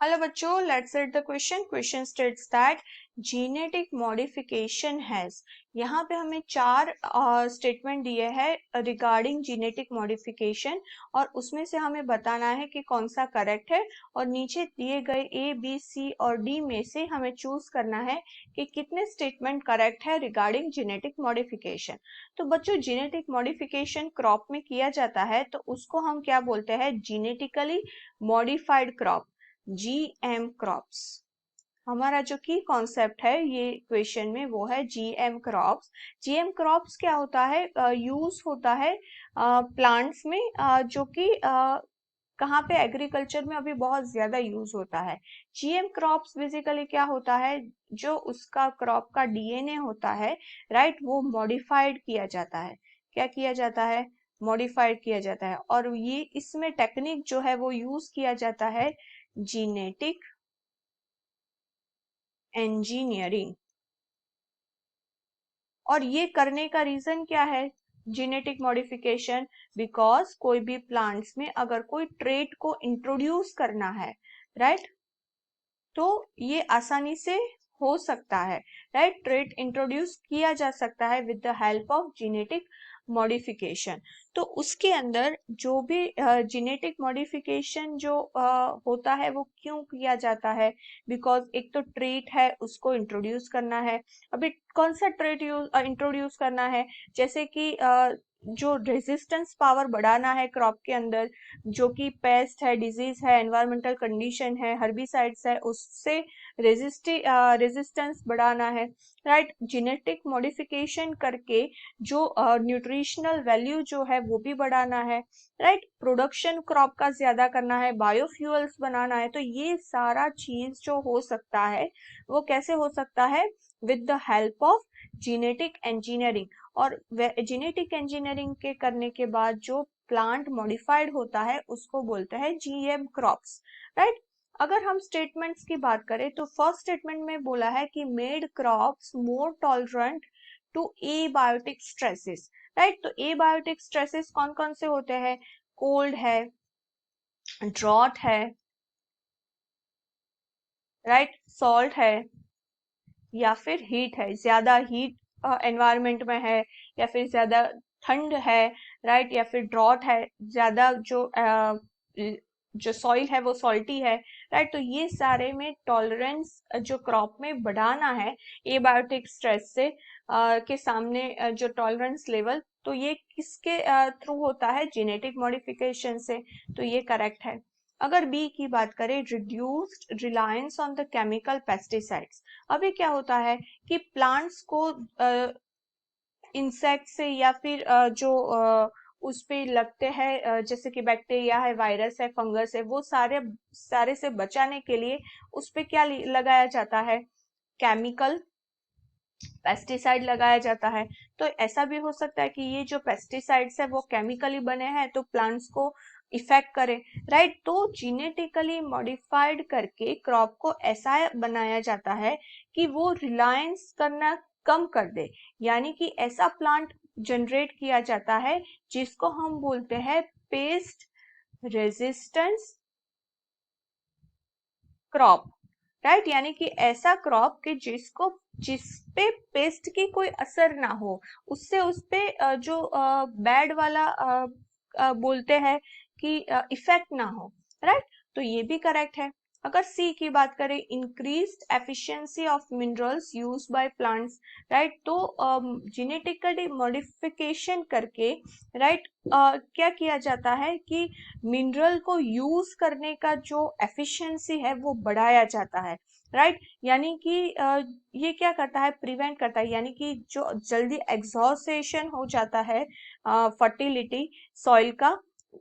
Hello बच्चों, let's read the question. Question states that genetic modification has. यहाँ पे हमें चार स्टेटमेंट दिए हैं रिगार्डिंग genetic modification और उसमें से हमें बताना है कि कौन सा करेक्ट है और नीचे दिए गए ए बी सी और डी में से हमें चूज करना है कि कितने स्टेटमेंट करेक्ट है रिगार्डिंग genetic modification. तो बच्चों, genetic modification क्रॉप में किया जाता है तो उसको हम क्या बोलते हैं? Genetically modified crop, GM crops. हमारा जो की कॉन्सेप्ट है ये क्वेश्चन में वो है जीएम क्रॉप्स. जीएम क्रॉप्स क्या होता है? यूज होता है प्लांट्स में जो कि कहाँ पे? एग्रीकल्चर में अभी बहुत ज्यादा यूज होता है. जीएम क्रॉप्स बेसिकली क्या होता है? जो उसका क्रॉप का डीएनए होता है, राइट, वो मॉडिफाइड किया जाता है. क्या किया जाता है? मॉडिफाइड किया जाता है. और ये इसमें टेक्निक जो है वो यूज किया जाता है जीनेटिक इंजीनियरिंग. और ये करने का रीजन क्या है? जेनेटिक मॉडिफिकेशन, बिकॉज कोई भी प्लांट्स में अगर कोई ट्रेट को इंट्रोड्यूस करना है, राइट, तो ये आसानी से हो सकता है. राइट, ट्रेट इंट्रोड्यूस किया जा सकता है with the help of genetic modification. तो उसके अंदर जो भी जेनेटिक मॉडिफिकेशन जो होता है वो क्यों किया जाता है? बिकॉज एक तो ट्रेट है उसको इंट्रोड्यूस करना है. अभी कौन सा ट्रेट इंट्रोड्यूस करना है? जैसे कि जो रेजिस्टेंस पावर बढ़ाना है क्रॉप के अंदर, जो कि पेस्ट है, डिजीज है, एनवायरमेंटल कंडीशन है, हर्बिसाइड्स है, उससे रेजिस्टेंस बढ़ाना है. राइट, जेनेटिक मॉडिफिकेशन करके जो न्यूट्रिशनल वैल्यू जो है वो भी बढ़ाना है. राइट, प्रोडक्शन क्रॉप का ज्यादा करना है, बायोफ्यूल्स बनाना है. तो ये सारा चीज जो हो सकता है वो कैसे हो सकता है? With the help of genetic engineering. और जेनेटिक इंजीनियरिंग के करने के बाद जो प्लांट मॉडिफाइड होता है उसको बोलते हैं जीएम क्रॉप्स. राइट, अगर हम स्टेटमेंट्स की बात करें तो फर्स्ट स्टेटमेंट में बोला है कि made crops more tolerant to abiotic stresses. Right, तो एबायोटिक स्ट्रेसेस कौन कौन से होते हैं? कोल्ड है, ड्रॉट है, राइट, सॉल्ट है, या फिर हीट है, ज्यादा हीट एनवायरमेंट में है, या फिर ज्यादा ठंड है, राइट, या फिर ड्रॉट है, ज्यादा जो सॉइल है वो सॉल्टी है. राइट, तो ये सारे में टॉलरेंस जो क्रॉप में बढ़ाना है एबायोटिक स्ट्रेस से के सामने जो टॉलरेंस लेवल, तो ये किसके थ्रू होता है? जेनेटिक मॉडिफिकेशन से. तो ये करेक्ट है. अगर बी की बात करें, reduced reliance on the chemical pesticides. अभी क्या होता है कि प्लांट्स को इंसेक्ट से या फिर जो उस पे लगते हैं जैसे कि बैक्टीरिया है, वायरस है, फंगस है, वो सारे सारे से बचाने के लिए उस पे क्या लगाया जाता है? केमिकल पेस्टिसाइड लगाया जाता है. तो ऐसा भी हो सकता है कि ये जो पेस्टिसाइड्स है वो केमिकली बने हैं तो प्लांट्स को इफेक्ट करे. राइट, तो जीनेटिकली मॉडिफाइड करके क्रॉप को ऐसा बनाया जाता है कि वो रिलायंस करना कम कर दे. यानी कि ऐसा प्लांट जनरेट किया जाता है जिसको हम बोलते हैं पेस्ट रेजिस्टेंस क्रॉप. राइट, यानी कि ऐसा क्रॉप कि जिसपे पेस्ट की कोई असर ना हो, उससे उसपे जो बैड वाला बोलते हैं कि इफेक्ट ना हो. राइट, तो ये भी करेक्ट है. अगर सी की बात करें, increased efficiency of minerals use by plants. Right, तो जेनेटिकली मॉडिफिकेशन करके, राइट, क्या किया जाता है कि मिनरल को यूज करने का जो एफिशिएंसी है वो बढ़ाया जाता है. राइट, यानी कि ये क्या करता है? प्रिवेंट करता है, यानी कि जो जल्दी एग्जॉस्टेशन हो जाता है फर्टिलिटी सॉइल का,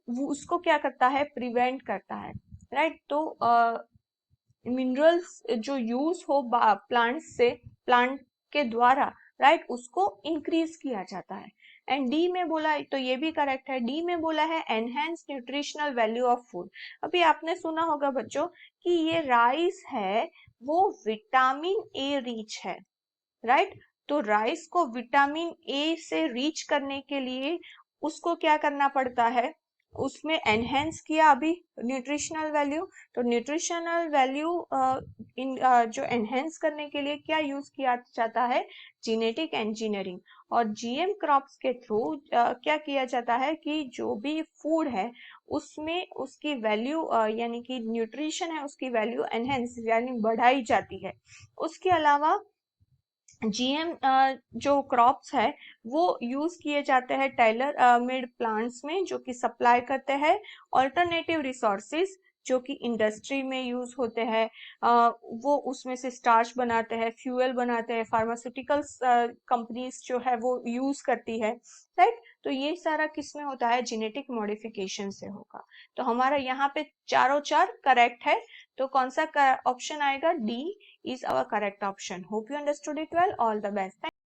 वो उसको क्या करता है? प्रिवेंट करता है. राइट, तो मिनरल्स जो यूज हो प्लांट से, प्लांट के द्वारा, राइट, उसको इंक्रीज किया जाता है. एंड डी में बोला, तो ये भी करेक्ट है. डी में बोला है enhance nutritional value of food. अभी आपने सुना होगा बच्चों कि ये राइस है वो विटामिन ए रिच है. राइट, तो राइस को विटामिन ए से रीच करने के लिए उसको क्या करना पड़ता है? उसमें एनहेंस किया अभी न्यूट्रिशनल वैल्यू। तो न्यूट्रिशनल वैल्यू इन जो एनहेंस करने के लिए क्या यूज किया जाता है, जीनेटिक इंजीनियरिंग। और जीएम क्रॉप्स के थ्रू क्या किया जाता है कि जो भी फूड है उसमें उसकी वैल्यू यानी कि न्यूट्रिशन है उसकी वैल्यू एनहेंस यानी बढ़ाई जाती है। उसके अलावा जीएम जो क्रॉप्स है वो यूज किए जाते हैं टेलर मेड प्लांट्स में, जो कि सप्लाई करते हैं ऑल्टरनेटिव रिसोर्सेज जो कि इंडस्ट्री में यूज होते हैं। वो उसमें से स्टार्च बनाते हैं, फ्यूल बनाते हैं, फार्मास्यूटिकल्स कंपनीज जो है वो यूज करती है, राइट। तो ये सारा किस में होता है, जेनेटिक मॉडिफिकेशन से होगा। तो हमारा यहाँ पे चारों चार करेक्ट है। तो कौन सा ऑप्शन आएगा, D is our correct option. Hope you understood it well. All the best.